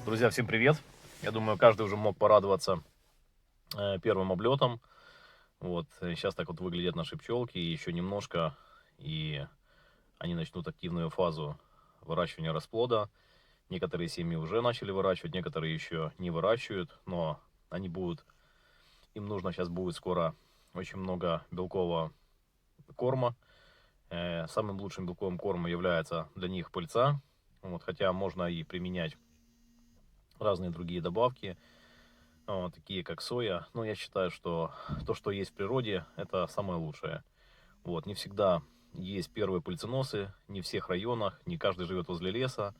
Друзья, всем привет! Я думаю, каждый уже мог порадоваться первым облетом. Вот, сейчас так вот выглядят наши пчелки, и еще немножко, и они начнут активную фазу выращивания расплода. Некоторые семьи уже начали выращивать, некоторые еще не выращивают, но они будут, им нужно сейчас будет скоро очень много белкового корма. Самым лучшим белковым кормом является для них пыльца, вот, хотя можно и применять разные другие добавки, вот, такие как соя. Но я считаю, что то, что есть в природе, это самое лучшее. Вот, не всегда есть первые пыльценосы, не в всех районах, не каждый живет возле леса.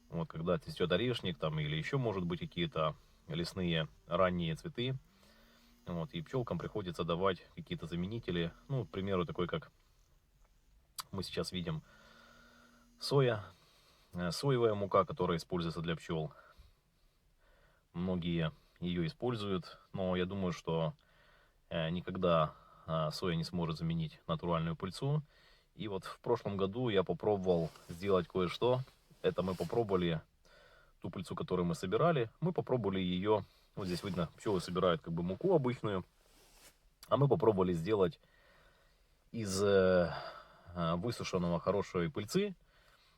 Вот, когда цветет орешник там, или еще, может быть, какие-то лесные ранние цветы, вот, и пчелкам приходится давать какие-то заменители. Ну, к примеру, такой, как мы сейчас видим, соя, соевая мука, которая используется для пчел. Многие ее используют, но я думаю, что никогда соя не сможет заменить натуральную пыльцу. И вот в прошлом году я попробовал сделать кое-что. Это мы попробовали ту пыльцу, которую мы собирали. Мы попробовали ее, вот здесь видно, пчелы собирают как бы муку обычную. А мы попробовали сделать из высушенного хорошей пыльцы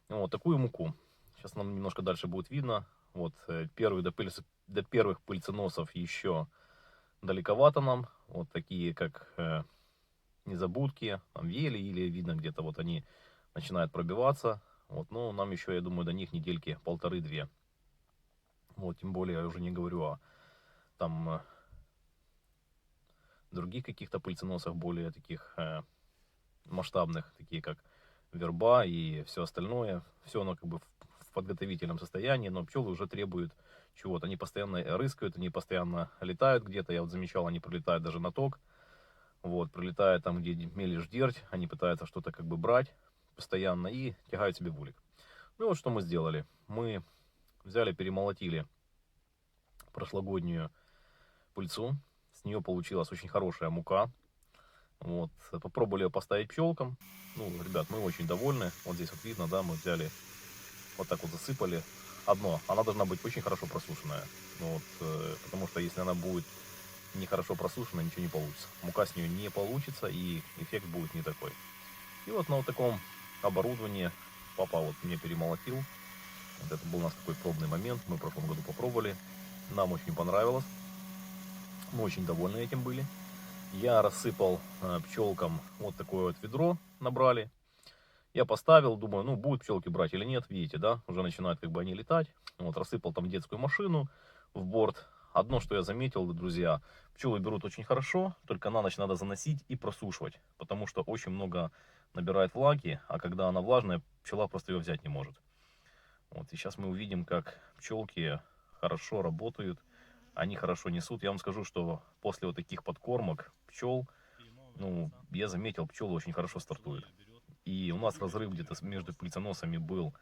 вот такую муку. Сейчас нам немножко дальше будет видно. Вот до первых пыльценосов еще далековато нам. Вот такие как незабудки, там ели или видно где-то вот они начинают пробиваться. Вот, но нам еще, я думаю, до них недельки полторы-две. Вот, тем более я уже не говорю о там других каких-то пыльценосах, более таких масштабных, такие как верба и все остальное. Все оно как бы в подготовительном состоянии, но пчелы уже требуют чего-то. Они постоянно рыскают, они постоянно летают где-то. Я вот замечал, они прилетают даже на ток. Вот, прилетая там, где мелешь дерть, они пытаются что-то как бы брать постоянно и тягают себе в улик. Ну вот что мы сделали. Мы взяли, перемолотили прошлогоднюю пыльцу. С нее получилась очень хорошая мука. Вот, попробовали ее поставить пчелкам. Ну, ребят, мы очень довольны. Вот здесь вот видно, да, мы взяли, вот так вот засыпали. Одно, она должна быть очень хорошо просушенная. Ну, вот, потому что если она будет нехорошо просушена, ничего не получится. Мука с нее не получится, и эффект будет не такой. И вот на вот таком оборудовании папа вот мне перемолотил. Вот это был у нас такой пробный момент. Мы в прошлом году попробовали. Нам очень понравилось. Мы очень довольны этим были. Я рассыпал пчелкам вот такое вот ведро, набрали. Я поставил, думаю, ну, будут пчелки брать или нет, видите, да, уже начинают как бы они летать. Вот, рассыпал там детскую машину в борт. Одно, что я заметил, друзья, пчелы берут очень хорошо, только на ночь надо заносить и просушивать, потому что очень много набирает влаги, а когда она влажная, пчела просто ее взять не может. Вот, и сейчас мы увидим, как пчелки хорошо работают, они хорошо несут. Я вам скажу, что после вот таких подкормок пчел, ну, я заметил, пчелы очень хорошо стартуют. И у нас разрыв где-то между пыльценосами был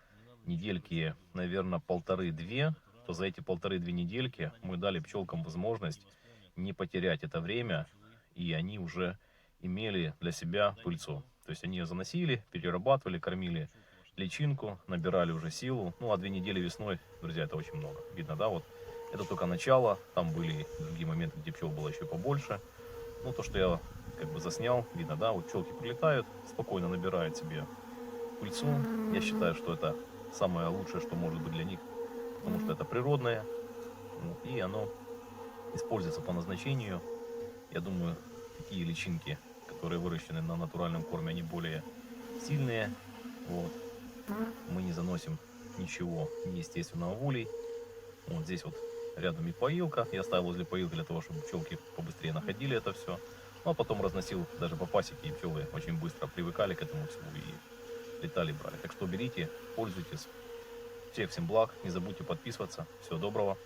недельки, наверное, полторы-две. То за эти полторы-две недельки мы дали пчелкам возможность не потерять это время, и они уже имели для себя пыльцу. То есть они ее заносили, перерабатывали, кормили личинку, набирали уже силу. Ну, а 2 недели весной, друзья, это очень много. Видно, да, вот это только начало, там были другие моменты, где пчел было еще побольше. Ну, то, что я как бы заснял, видно, да, вот пчелки прилетают, спокойно набирают себе пыльцу. Я считаю, что это самое лучшее, что может быть для них, потому что это природное, вот, и оно используется по назначению. Я думаю, такие личинки, которые выращены на натуральном корме, они более сильные. Вот. Мы не заносим ничего неестественного в улей. Вот здесь вот рядом и поилка. Я ставил возле поилки для того, чтобы пчелки побыстрее находили это все. Ну, а потом разносил даже по пасеке, и пчелы очень быстро привыкали к этому всему и летали, брали. Так что берите, пользуйтесь. Всем благ. Не забудьте подписываться. Всего доброго.